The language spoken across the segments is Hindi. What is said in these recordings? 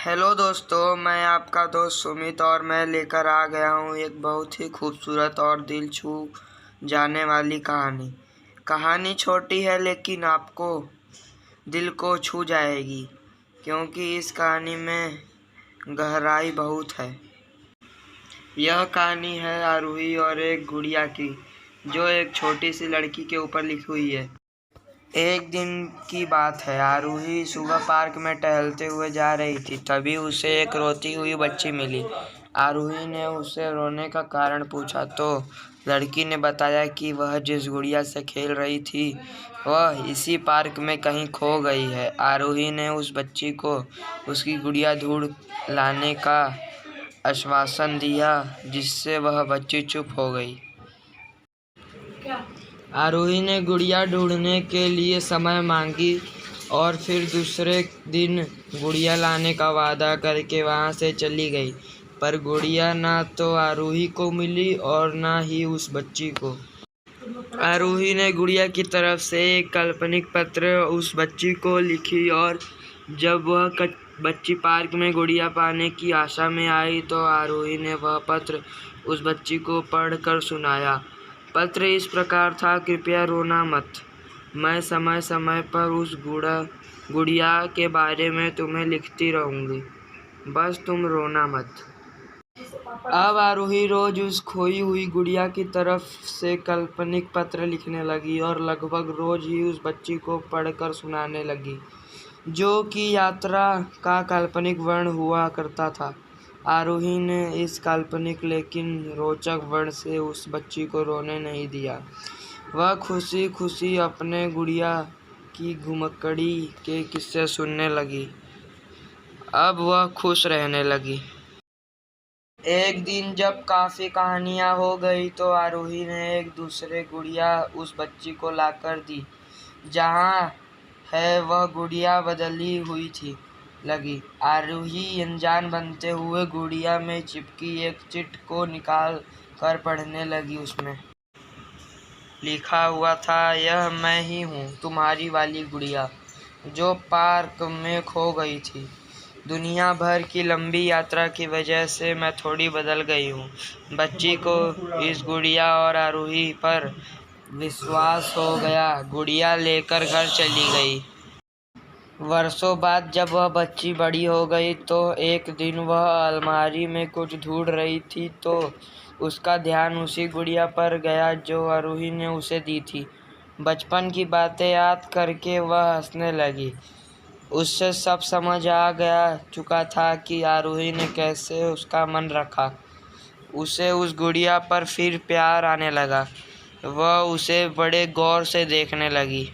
हेलो दोस्तों, मैं आपका दोस्त सुमित और मैं लेकर आ गया हूँ एक बहुत ही खूबसूरत और दिल छू जाने वाली कहानी। कहानी छोटी है लेकिन आपको दिल को छू जाएगी, क्योंकि इस कहानी में गहराई बहुत है। यह कहानी है आरूही और एक गुड़िया की, जो एक छोटी सी लड़की के ऊपर लिखी हुई है। एक दिन की बात है। आरूही सुबह पार्क में टहलते हुए जा रही थी। तभी उसे एक रोती हुई बच्ची मिली। आरूही ने उसे रोने का कारण पूछा तो लड़की ने बताया कि वह जिस गुड़िया से खेल रही थी वह इसी पार्क में कहीं खो गई है। आरूही ने उस बच्ची को उसकी गुड़िया ढूंढ लाने का आश्वासन दिया, जिससे वह बच्ची चुप हो गई। आरूही ने गुड़िया ढूंढने के लिए समय मांगी और फिर दूसरे दिन गुड़िया लाने का वादा करके वहां से चली गई। पर गुड़िया ना तो आरूही को मिली और ना ही उस बच्ची को। आरूही ने गुड़िया की तरफ से एक काल्पनिक पत्र उस बच्ची को लिखी और जब वह बच्ची पार्क में गुड़िया पाने की आशा में आई तो आरूही ने वह पत्र उस बच्ची को पढ़कर सुनाया। पत्र इस प्रकार था, कृपया रोना मत। मैं समय समय पर उस गुड़िया के बारे में तुम्हें लिखती रहूंगी, बस तुम रोना मत। अब आरूही रोज उस खोई हुई गुड़िया की तरफ से काल्पनिक पत्र लिखने लगी और लगभग रोज ही उस बच्ची को पढ़कर सुनाने लगी, जो कि यात्रा का काल्पनिक वर्णन हुआ करता था। आरूही ने इस काल्पनिक लेकिन रोचक वर्णन से उस बच्ची को रोने नहीं दिया। वह खुशी खुशी अपने गुड़िया की घुमक्कड़ी के किस्से सुनने लगी। अब वह खुश रहने लगी। एक दिन जब काफी कहानियां हो गई तो आरूही ने एक दूसरे गुड़िया उस बच्ची को लाकर दी। जहाँ है वह गुड़िया बदली हुई थी लगी। आरूही अनजान बनते हुए गुड़िया में चिपकी एक चिट को निकाल कर पढ़ने लगी। उसमें लिखा हुआ था, यह मैं ही हूँ, तुम्हारी वाली गुड़िया, जो पार्क में खो गई थी। दुनिया भर की लंबी यात्रा की वजह से मैं थोड़ी बदल गई हूँ। बच्ची को इस गुड़िया और आरूही पर विश्वास हो गया। गुड़िया लेकर घर चली गई। वर्षों बाद जब वह बच्ची बड़ी हो गई तो एक दिन वह अलमारी में कुछ ढूंढ रही थी तो उसका ध्यान उसी गुड़िया पर गया जो आरूही ने उसे दी थी। बचपन की बातें याद करके वह हंसने लगी। उससे सब समझ आ गया चुका था कि आरूही ने कैसे उसका मन रखा। उसे उस गुड़िया पर फिर प्यार आने लगा। वह उसे बड़े गौर से देखने लगी।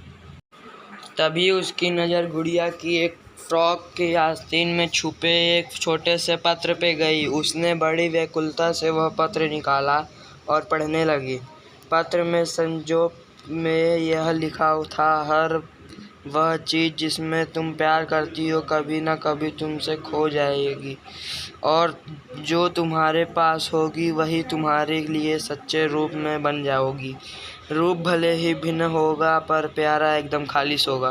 तभी उसकी नज़र गुड़िया की एक फ्रॉक के आस्तीन में छुपे एक छोटे से पत्र पे गई। उसने बड़ी व्याकुलता से वह पत्र निकाला और पढ़ने लगी। पत्र में संजोग में यह लिखा था, हर वह चीज़ जिसमें तुम प्यार करती हो कभी न कभी तुमसे खो जाएगी, और जो तुम्हारे पास होगी वही तुम्हारे लिए सच्चे रूप में बन जाओगी। रूप भले ही भिन्न होगा पर प्यारा एकदम खालिश होगा।